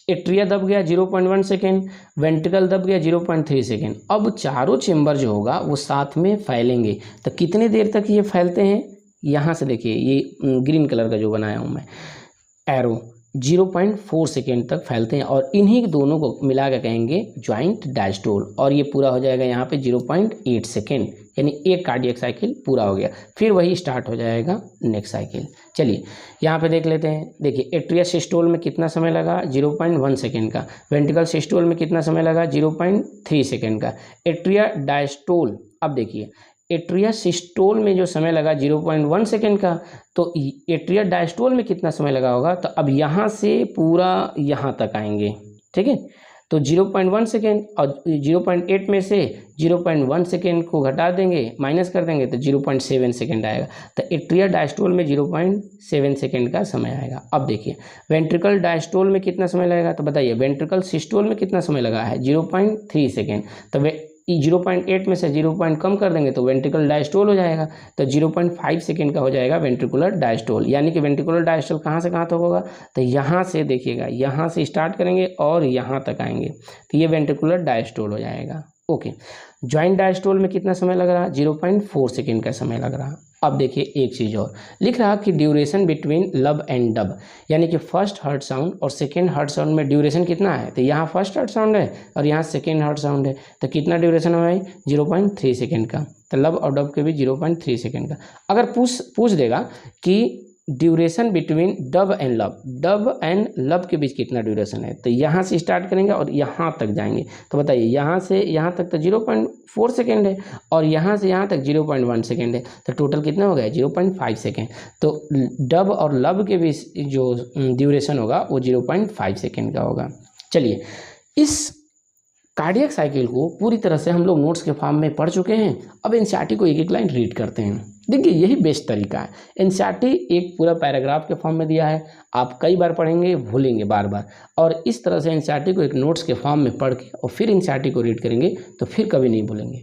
S1: एट्रिया दब गया 0.1 सेकेंड, वेंट्रिकल दब गया 0.3 सेकेंड। अब चारों चेम्बर जो होगा वो साथ में फैलेंगे, तो कितने देर तक ये फैलते हैं? यहाँ से देखिए, ये ग्रीन कलर का जो बनाया हूँ मैं एरो, 0.4 सेकेंड तक फैलते हैं और इन्हीं दोनों को मिला के कहेंगे ज्वाइंट डायस्टोल, और ये पूरा हो जाएगा यहाँ पे 0.8 सेकेंड, यानी एक कार्डियक साइकिल पूरा हो गया। फिर वही स्टार्ट हो जाएगा नेक्स्ट साइकिल। चलिए यहाँ पे देख लेते हैं। देखिए, एट्रिया सिस्टोल में कितना समय लगा? 0.1 सेकेंड का। वेंट्रिकल सिस्टोल में कितना समय लगा? 0.3 सेकेंड का। एट्रिया डायस्टोल, अब देखिए एट्रिया सिस्टोल में जो समय लगा 0.1 सेकेंड का, तो एट्रिया डायस्टोल में कितना समय लगा होगा? तो अब यहाँ से पूरा यहाँ तक आएंगे, ठीक है, तो 0.1 सेकेंड और 0.8 में से 0.1 सेकेंड को घटा देंगे, माइनस कर देंगे, तो 0.7 सेकेंड आएगा। तो एट्रिया डायस्टोल में 0.7 सेकेंड का समय आएगा। अब देखिए वेंट्रिकल डायस्टोल में कितना समय लगेगा? तो बताइए, वेंट्रिकल सिस्टोल में कितना समय लगा है? 0.3 सेकेंड। तो 0.8 में से 0 पॉइंट कम कर देंगे तो वेंट्रिकल डायस्टोल हो जाएगा, तो 0.5 सेकेंड का हो जाएगा वेंट्रिकुलर डायस्टोल। यानी कि वेंट्रिकुलर डायस्टोल कहाँ से कहाँ तक होगा? तो यहाँ से देखिएगा, यहाँ से स्टार्ट करेंगे और यहाँ तक आएंगे, तो ये वेंट्रिकुलर डायस्टोल हो जाएगा। ओके, ज्वाइंट डायस्टोल में कितना समय लग रहा? 0.4 सेकेंड का समय लग रहा। अब देखिए एक चीज़ और लिख रहा कि ड्यूरेशन बिटवीन लब एंड डब, यानी कि फर्स्ट हार्ट साउंड और सेकेंड हार्ट साउंड में ड्यूरेशन कितना है? तो यहाँ फर्स्ट हार्ट साउंड है और यहाँ सेकेंड हार्ट साउंड है, तो कितना ड्यूरेशन है भाई? 0.3 सेकेंड का। तो लब और डब के भी 0.3 सेकेंड का। अगर पूछ देगा कि ड्यूरेशन बिटवीन डब एंड लब के बीच कितना ड्यूरेशन है, तो यहाँ से स्टार्ट करेंगे और यहाँ तक जाएंगे, तो बताइए यहाँ से यहाँ तक तो 0.4 सेकेंड है और यहाँ से यहाँ तक 0.1 सेकेंड है, तो टोटल कितना हो गया? 0.5 सेकेंड। तो डब और लब के बीच जो ड्यूरेशन होगा वो 0.5 सेकेंड का होगा। चलिए, इस कार्डियक साइकिल को पूरी तरह से हम लोग नोट्स के फॉर्म में पढ़ चुके हैं। अब एनसीईआरटी को एक एक लाइन रीड करते हैं। देखिए, यही बेस्ट तरीका है। एनसीईआरटी एक पूरा पैराग्राफ के फॉर्म में दिया है, आप कई बार पढ़ेंगे, भूलेंगे बार बार, और इस तरह से एनसीईआरटी को एक नोट्स के फॉर्म में पढ़ के और फिर एनसीईआरटी को रीड करेंगे तो फिर कभी नहीं भूलेंगे।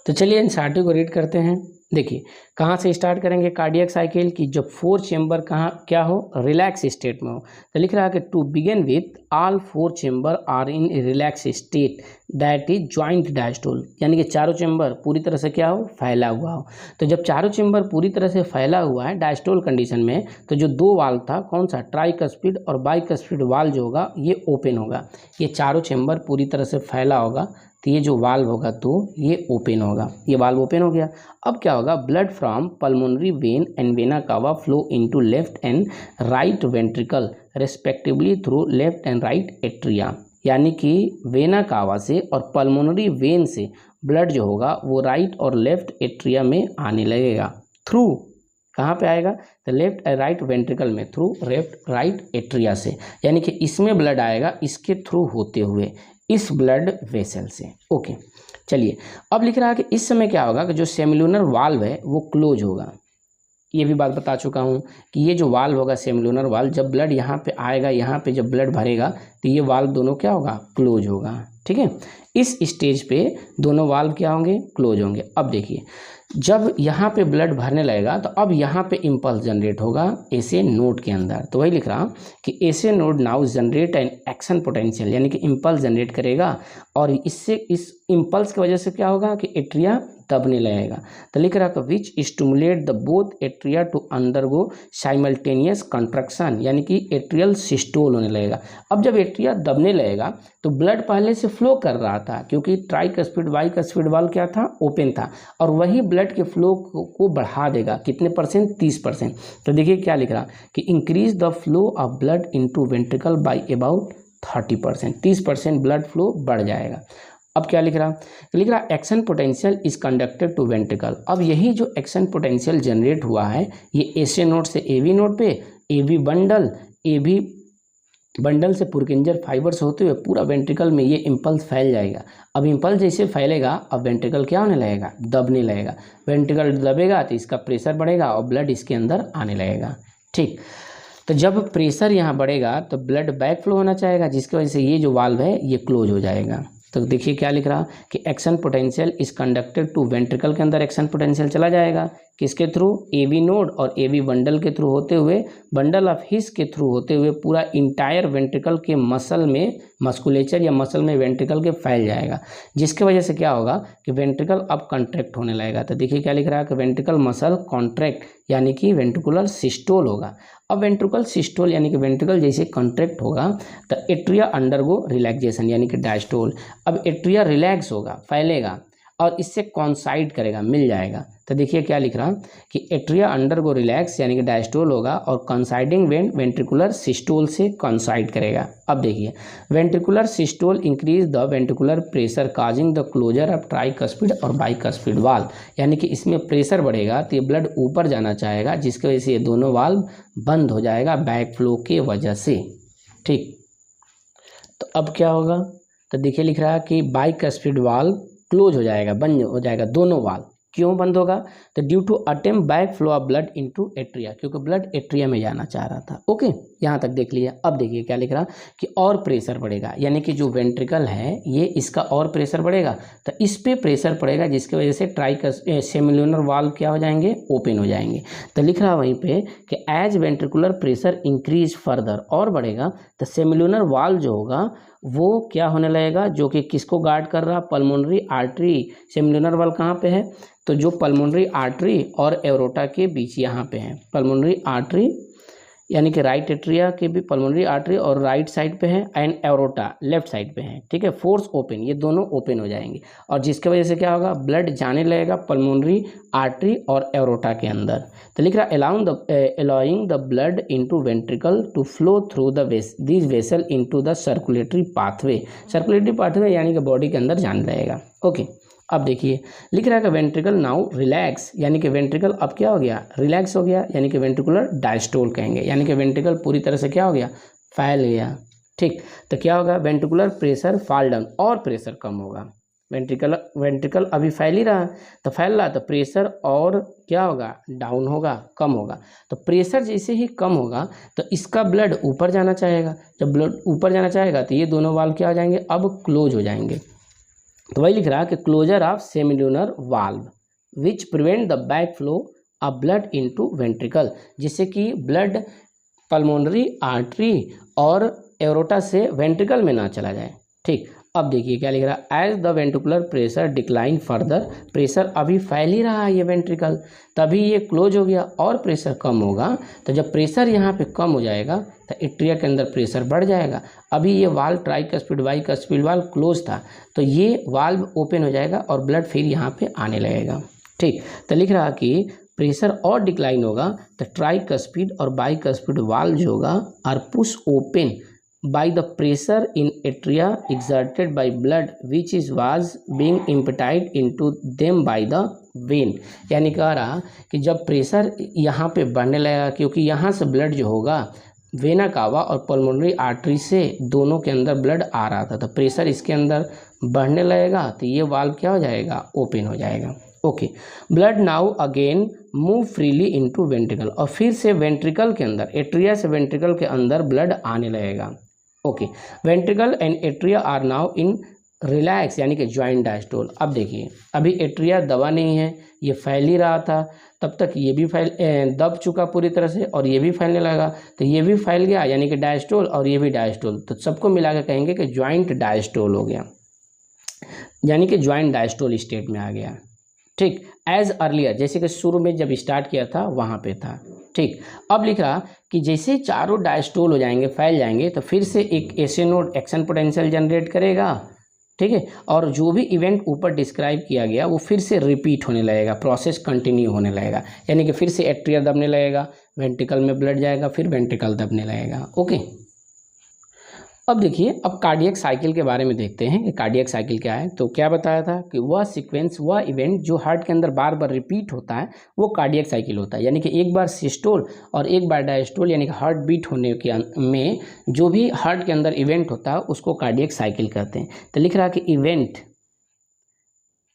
S1: तो चलिए एनसीईआरटी को रीड करते हैं। देखिए, कहाँ से स्टार्ट करेंगे? कार्डियक साइकिल की जब 4 चेम्बर कहाँ क्या हो? रिलैक्स स्टेट में हो। तो लिख रहा है कि to begin with all 4 chamber are in relax state that is joint diastole, यानी कि चारों चेंबर पूरी तरह से क्या हो, फैला हुआ हो। तो जब चारों चेंबर पूरी तरह से फैला हुआ है डायस्टोल कंडीशन में, तो जो दो वाल्व था, कौन सा, ट्राइकस्पिड और बाइकस्पिड वाल्व जो होगा ये ओपन होगा। ये चारों चेंबर पूरी तरह से फैला होगा तो ये जो वाल्व होगा तो ये ओपन होगा, ये वाल्व ओपन हो गया। अब क्या होगा, blood from pulmonary vein and vena cava flow into left and right ventricle respectively through left and right atria, यानी कि वेना कावा से और पल्मोनरी वेन से ब्लड जो होगा वो राइट और लेफ्ट एट्रिया में आने लगेगा। थ्रू कहाँ पे आएगा, तो लेफ्ट राइट वेंट्रिकल में, थ्रू लेफ्ट राइट एट्रिया से, यानी कि इसमें ब्लड आएगा इसके थ्रू होते हुए इस ब्लड वेसल से। ओके, चलिए अब लिख रहा है कि इस समय क्या होगा कि जो सेमिलुनर वाल्व है वो क्लोज होगा। ये भी बात बता चुका हूँ कि ये जो वाल्व होगा सेमिलुनर वाल्व, जब ब्लड यहाँ पे आएगा, यहाँ पे जब ब्लड भरेगा तो ये वाल्व दोनों क्या होगा, क्लोज होगा। ठीक है, इस स्टेज पे दोनों वाल्व क्या होंगे, क्लोज होंगे। अब देखिए जब यहाँ पे ब्लड भरने लगेगा तो अब यहाँ पे इम्पल्स जनरेट होगा एसे नोड के अंदर। तो वही लिख रहा हूँ कि SA node now generate an action potential, यानी कि इम्पल्स जनरेट करेगा और इससे इस इम्पल्स की वजह से क्या होगा कि एट्रिया दबने लगेगा। तो लिख रहा है which stimulate the both atria to undergo simultaneous contraction, यानी कि एट्रियल सिस्टोल होने लगेगा। अब जब एट्रिया दबने लगेगा तो ब्लड पहले से फ्लो कर रहा था क्योंकि ट्राइकस्पिड बाइकस्पिड वाल्व क्या था, ओपन था, और वही ब्लड के फ्लो को बढ़ा देगा। कितने परसेंट, 30%। तो देखिए क्या लिख रहा कि increase the flow of blood into ventricle by about 30%, 30% blood flow बढ़ जाएगा। अब क्या लिख रहा action potential is conducted to ventricle. अब यही जो एक्शन पोटेंशियल जनरेट हुआ है ये एसे नोड से एवी नोड पे, एवी बंडल से पुरकिंजर फाइबर्स होते हुए पूरा वेंट्रिकल में ये इम्पल्स फैल जाएगा। अब इम्पल्स जैसे फैलेगा अब वेंट्रिकल क्या होने लगेगा, दबने लगेगा। वेंट्रिकल दबेगा तो इसका प्रेशर बढ़ेगा और ब्लड इसके अंदर आने लगेगा। ठीक, तो जब प्रेशर यहाँ बढ़ेगा तो ब्लड बैक फ्लो होना चाहेगा, जिसकी वजह से ये जो वाल्व है ये क्लोज हो जाएगा। तो देखिए क्या लिख रहा कि action potential is conducted to ventricle के अंदर एक्शन पोटेंशियल चला जाएगा किसके थ्रू, एवी नोड और एवी बंडल के थ्रू होते हुए, बंडल ऑफ हिस के थ्रू होते हुए पूरा इंटायर वेंट्रिकल के मसल में, मस्कुलेचर या मसल में वेंट्रिकल के फैल जाएगा, जिसकी वजह से क्या होगा कि वेंट्रिकल अब कॉन्ट्रैक्ट होने लगेगा। तो देखिए क्या लिख रहा है कि वेंट्रिकल मसल कॉन्ट्रैक्ट, यानी कि वेंट्रिकुलर सिस्टोल होगा। अब वेंट्रिकल सिस्टोल यानी कि वेंट्रिकल जैसे कॉन्ट्रैक्ट होगा तो एट्रिया अंडरगो रिलैक्सेशन, यानी कि डायस्टोल। अब एट्रिया रिलैक्स होगा, फैलेगा और इससे कॉन्साइड करेगा, मिल जाएगा। तो देखिए क्या लिख रहा कि एट्रिया अंडरगो रिलैक्स यानी कि डायस्टोल होगा और कॉन्साइडिंग वेन वेंट्रिकुलर सिस्टोल से कॉन्साइड करेगा। अब देखिए ventricular systole increase the ventricular pressure causing the closure of tricuspid और बाइकस्पिड वाल्व, यानी कि इसमें प्रेशर बढ़ेगा तो ये ब्लड ऊपर जाना चाहेगा, जिसकी वजह से ये दोनों वाल्व बंद हो जाएगा बैक फ्लो के वजह से। ठीक, तो अब क्या होगा, तो देखिए लिख रहा है कि बाइकस्पिड वाल्व क्लोज हो जाएगा, बंद हो जाएगा दोनों वाल्व। क्यों बंद होगा, तो due to attempt back flow of blood into atria, क्योंकि ब्लड एट्रिया में जाना चाह रहा था। ओके, यहाँ तक देख लिया। अब देखिए क्या लिख रहा कि और प्रेशर बढ़ेगा, यानी कि जो वेंट्रिकल है ये इसका और प्रेशर बढ़ेगा, तो इस पे प्रेशर पड़ेगा जिसकी वजह से सेमिलुनर वाल्व क्या हो जाएंगे, ओपन हो जाएंगे। तो लिख रहा वहीं पे कि as ventricular pressure increase further, और बढ़ेगा तो सेमिलुनर वाल्व जो होगा वो क्या होने लगेगा, जो कि किसको गार्ड कर रहा, पल्मोनरी आर्टरी। सेमिलुनर वाल्व कहाँ पे है, तो जो पल्मोनरी आर्टरी और एरोटा के बीच यहाँ पे है। पल्मोनरी आर्टरी यानी कि राइट एट्रिया के भी पल्मोनरी आर्टरी और राइट साइड पे है एंड एरोटा लेफ्ट साइड पे है। ठीक है, फोर्स ओपन, ये दोनों ओपन हो जाएंगे और जिसकी वजह से क्या होगा, ब्लड जाने लगेगा पल्मोनरी आर्टरी और एरोटा के अंदर। तो लिख रहा allowing the blood into ventricle to flow through this vessel into the circulatory pathway. Circulatory pathway यानी कि बॉडी के अंदर जाने लगेगा। ओके, अब देखिए लिख रहा है कि वेंट्रिकल नाउ रिलैक्स, यानी कि वेंट्रिकल अब क्या हो गया, रिलैक्स हो गया, यानी कि वेंट्रिकुलर डायस्टोल कहेंगे, यानी कि वेंट्रिकल पूरी तरह से क्या हो गया, फैल गया। ठीक, तो क्या होगा, वेंट्रिकुलर प्रेशर फॉल डाउन, और प्रेशर कम होगा। वेंट्रिकल अभी फैल ही रहा, तो फैल रहा तो प्रेशर और क्या होगा, डाउन होगा, कम होगा। तो प्रेशर जैसे ही कम होगा तो इसका ब्लड ऊपर जाना चाहेगा, जब ब्लड ऊपर जाना चाहेगा तो ये दोनों वाल्व क्या हो जाएंगे, अब क्लोज हो जाएंगे। तो वही लिख रहा है कि closure of semilunar valve which prevent the back flow of blood into ventricle, जिससे कि ब्लड पल्मोनरी आर्टरी और एरोटा से वेंट्रिकल में ना चला जाए। ठीक, अब देखिए क्या लिख रहा है, as the ventricular pressure decline further, pressure अभी फैल ही रहा है ये वेंट्रिकल, तभी ये क्लोज हो गया और प्रेशर कम होगा। तो जब प्रेशर यहाँ पे कम हो जाएगा तो एट्रिया के अंदर प्रेशर बढ़ जाएगा। अभी ये valve tricuspid bicuspid valve close था, तो ये वाल्व ओपन हो जाएगा और ब्लड फिर यहाँ पे आने लगेगा। ठीक, तो लिख रहा कि प्रेशर और डिक्लाइन होगा तो ट्राइकस्पिड और बाइकस्पिड वाल्व जो होगा are push open by the pressure in atria exerted by blood which is was being imparted into them by the vein। यानी कह रहा कि जब प्रेशर यहाँ पे बढ़ने लगेगा, क्योंकि यहाँ से ब्लड जो होगा वेना कावा और पल्मोनरी आर्टरी से दोनों के अंदर ब्लड आ रहा था, तो प्रेशर इसके अंदर बढ़ने लगेगा तो ये वाल्व क्या हो जाएगा, ओपन हो जाएगा। Okay, blood now again move freely into ventricle, और फिर से वेंट्रिकल के अंदर, एट्रिया से वेंट्रिकल के अंदर ब्लड आने लगेगा। Okay, ventricle and atria are now in relax यानी कि ज्वाइंट डायस्टोल। अब देखिए अभी एट्रिया दबा नहीं है, ये फैल ही रहा था, तब तक ये भी दब चुका पूरी तरह से और ये भी फैलने लगा, तो ये भी फैल गया यानी कि डायस्टोल और ये भी डायस्टोल, तो सबको मिला के कहेंगे कि ज्वाइंट डायस्टोल हो गया, यानी कि ज्वाइंट डायस्टोल स्टेट में आ गया। ठीक, एज अर्लियर जैसे कि शुरू में जब स्टार्ट किया था वहाँ पे था। ठीक, अब लिख रहा कि जैसे चारों डायस्टोल हो जाएंगे, फैल जाएंगे, तो फिर से एक एसे नोड एक्शन पोटेंशियल जनरेट करेगा। ठीक है, और जो भी इवेंट ऊपर डिस्क्राइब किया गया वो फिर से रिपीट होने लगेगा, प्रोसेस कंटिन्यू होने लगेगा, यानी कि फिर से एट्रिया दबने लगेगा, वेंट्रिकल में ब्लड जाएगा, फिर वेंट्रिकल दबने लगेगा। ओके, अब देखिए अब कार्डियक साइकिल के बारे में देखते हैं कि कार्डियक साइकिल क्या है। तो क्या बताया था कि वह सीक्वेंस, वह इवेंट जो हार्ट के अंदर बार बार रिपीट होता है वो कार्डियक साइकिल होता है, यानी कि एक बार सिस्टोल और एक बार डायस्टोल यानी कि हार्ट बीट होने के में जो भी हार्ट के अंदर इवेंट होता है उसको कार्डियक साइकिल कहते हैं। तो लिख रहा है कि event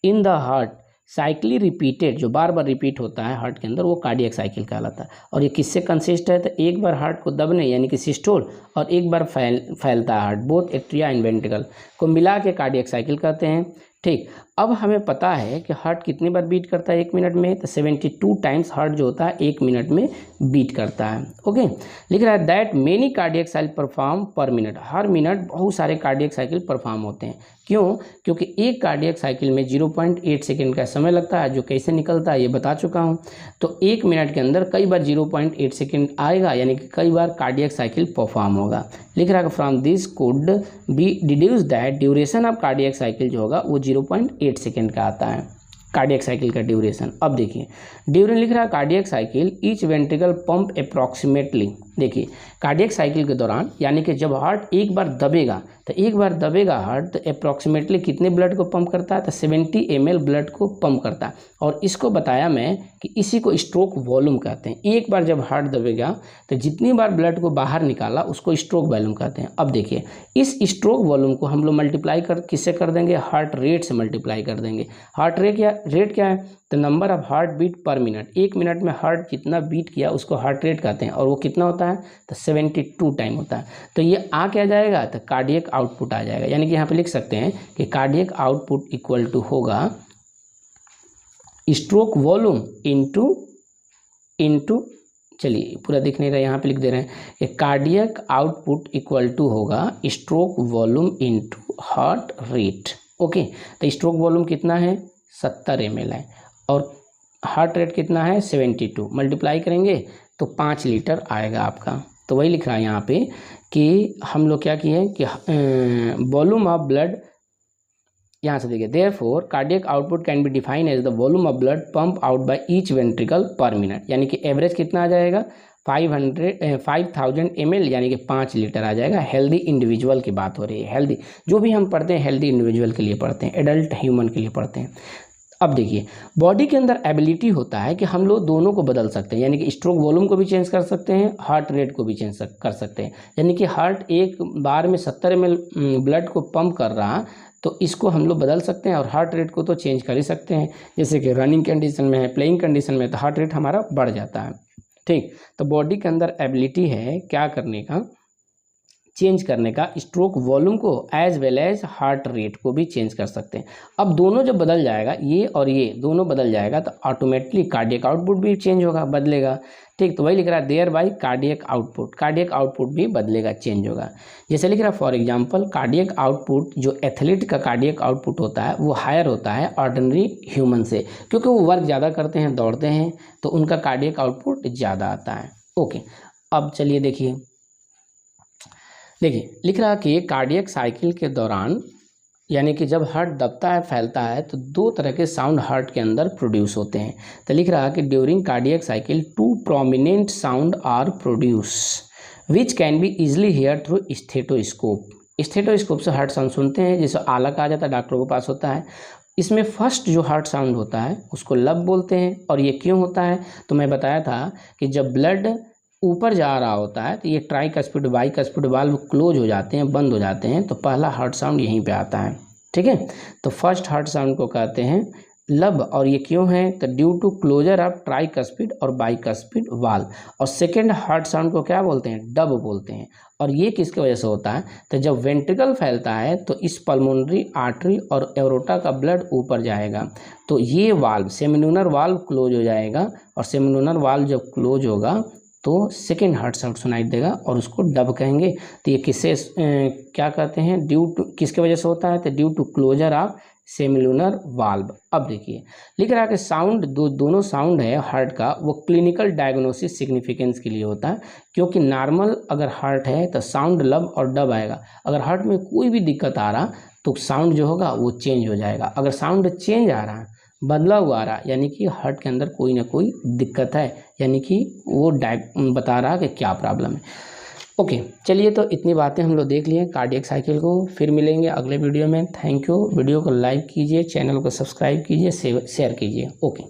S1: in the heart cyclically repeated, जो बार बार रिपीट होता है हार्ट के अंदर वो कार्डियक साइकिल कहलाता है। और ये किससे कंसिस्ट है, तो एक बार हार्ट को दबने यानी कि सिस्टोल और एक बार फैलता है heart, both atria and ventricle को मिला के कार्डियक साइकिल कहते हैं। ठीक, अब हमें पता है कि हार्ट कितनी बार बीट करता है 1 मिनट में, तो 72 टाइम्स हार्ट जो होता है 1 मिनट में बीट करता है। ओके, लिख रहा है that many cardiac cycle perform per minute, हर मिनट बहुत सारे कार्डियक साइकिल परफॉर्म होते हैं। क्यों, क्योंकि एक कार्डियक साइकिल में 0.8 सेकेंड का समय लगता है, जो कैसे निकलता है ये बता चुका हूँ। तो 1 मिनट के अंदर कई बार 0.8 सेकेंड आएगा, यानी कि कई बार कार्डियक साइकिल परफॉर्म होगा। लिख रहा है from this could be deduce that duration of cardiac cycle जो होगा वो 0.8 सेकेंड का आता है, कार्डियक साइकिल का ड्यूरेशन। अब देखिए ड्यूरेशन लिख रहा है cardiac cycle each ventricle pump approximately, देखिए कार्डियक साइकिल के दौरान यानी कि जब हार्ट एक बार दबेगा तो एक बार दबेगा हार्ट तो अप्रॉक्सीमेटली कितने ब्लड को पंप करता है, तो 70 ml ब्लड को पंप करता है। और इसको बताया मैं कि इसी को स्ट्रोक वॉल्यूम कहते हैं। एक बार जब हार्ट दबेगा तो जितनी बार ब्लड को बाहर निकाला उसको स्ट्रोक वॉल्यूम कहते हैं। अब देखिए इस स्ट्रोक वॉल्यूम को हम लोग मल्टीप्लाई किससे कर देंगे, हार्ट रेट से मल्टीप्लाई कर देंगे। हार्ट रेट क्या है, तो number of heart beat per minute, 1 minute में हार्ट जितना बीट किया उसको हार्ट रेट कहते हैं, और वो कितना होता है, तो 72 टाइम होता है। तो ये आ क्या जाएगा, तो कार्डियक आउटपुट आ जाएगा। यानी कि यहाँ पे लिख सकते हैं कि कार्डियक आउटपुट इक्वल टू होगा स्ट्रोक वॉल्यूम इनटू चलिए पूरा दिख नहीं रहा, यहाँ पे लिख दे रहे हैं कि कार्डियक आउटपुट इक्वल टू होगा stroke volume into heart rate. Okay, तो स्ट्रोक वॉल्यूम कितना है, 70 ml है, और हार्ट रेट कितना है, 72, मल्टीप्लाई करेंगे तो 5 लीटर आएगा आपका। तो वही लिख रहा है यहाँ पे कि हम लोग क्या किए कि वॉल्यूम ऑफ ब्लड, यहाँ से देखिए therefore cardiac output can be define as the volume of blood pump out by each ventricle per minute, यानी कि एवरेज कितना आ जाएगा 5000 ml, यानी कि 5 लीटर आ जाएगा। हेल्दी इंडिविजुअल की बात हो रही है, हेल्दी जो भी हम पढ़ते हैं हेल्दी इंडिविजुअल के लिए पढ़ते हैं, एडल्ट ह्यूमन के लिए पढ़ते हैं। अब देखिए बॉडी के अंदर एबिलिटी होता है कि हम लोग दोनों को बदल सकते हैं, यानी कि स्ट्रोक वॉल्यूम को भी चेंज कर सकते हैं, हार्ट रेट को भी चेंज कर सकते हैं। यानी कि हार्ट एक बार में 70 ml ब्लड को पंप कर रहा तो इसको हम लोग बदल सकते हैं, और हार्ट रेट को तो चेंज कर ही सकते हैं। जैसे कि रनिंग कंडीशन में है, प्लेइंग कंडीशन में, तो हार्ट रेट हमारा बढ़ जाता है। ठीक, तो बॉडी के अंदर एबिलिटी है क्या करने का चेंज करने का, स्ट्रोक वॉल्यूम को as well as heart rate को भी चेंज कर सकते हैं। अब दोनों जब बदल जाएगा, ये और ये दोनों बदल जाएगा, तो ऑटोमेटिकली कार्डियक आउटपुट भी चेंज होगा, बदलेगा। ठीक, तो वही लिख रहा है देयर बाई कार्डियक आउटपुट भी बदलेगा, चेंज होगा। जैसे लिख रहा है फॉर एग्जांपल कार्डियक आउटपुट, जो एथलीट का कार्डियक आउटपुट होता है वो हायर होता है ऑर्डिनरी ह्यूमन से, क्योंकि वो वर्क ज़्यादा करते हैं, दौड़ते हैं, तो उनका कार्डियक आउटपुट ज़्यादा आता है। ओके, अब चलिए देखिए लिख रहा कि कार्डियक साइकिल के दौरान, यानी कि जब हार्ट दबता है, फैलता है, तो दो तरह के साउंड हार्ट के अंदर प्रोड्यूस होते हैं। तो लिख रहा कि during cardiac cycle 2 prominent sound are produce which can be easily hear through stethoscope. Stethoscope से हार्ट साउंड सुनते हैं, जैसे आला कहा जाता है, डॉक्टरों के पास होता है। इसमें फर्स्ट जो हार्ट साउंड होता है उसको लब बोलते हैं। और ये क्यों होता है, तो मैं बताया था कि जब ब्लड ऊपर जा रहा होता है तो ये ट्राइकस्पिड बाइकस्पिड वाल्व क्लोज हो जाते हैं, बंद हो जाते हैं, तो पहला हार्ट साउंड यहीं पे आता है। ठीक है, तो फर्स्ट हार्ट साउंड को कहते हैं लब। और ये क्यों है, तो due to closure of tricuspid और बाइकस्पिड वाल्व। और सेकेंड हार्ट साउंड को क्या बोलते हैं, डब बोलते हैं। और ये किसकी वजह से होता है, तो जब वेंट्रिकल फैलता है तो इस पल्मोनरी आर्टरी और एरोटा का ब्लड ऊपर जाएगा, तो ये वाल्व सेमिलुनर वाल्व क्लोज हो जाएगा। और सेमिलुनर वाल्व जब क्लोज होगा तो सेकेंड हार्ट साउंड सुनाई देगा और उसको डब कहेंगे। तो ये किससे क्या कहते हैं, ड्यू टू किसके वजह से होता है, तो due to closure of semilunar valve. अब देखिए लिख रहा है कि साउंड दोनों साउंड है हार्ट का, वो क्लिनिकल डायग्नोसिस सिग्निफिकेंस के लिए होता है। क्योंकि नॉर्मल अगर हार्ट है तो साउंड लब और डब आएगा। अगर हार्ट में कोई भी दिक्कत आ रहा तो साउंड जो होगा वो चेंज हो जाएगा। अगर साउंड चेंज आ रहा है, बदला हुआ आ रहा, यानी कि हार्ट के अंदर कोई ना कोई दिक्कत है, यानी कि वो बता रहा कि क्या प्रॉब्लम है। ओके, चलिए तो इतनी बातें हम लोग देख लिए कार्डियक साइकिल को। फिर मिलेंगे अगले वीडियो में। Thank you. वीडियो को लाइक कीजिए, चैनल को सब्सक्राइब कीजिए, शेयर कीजिए। ओके।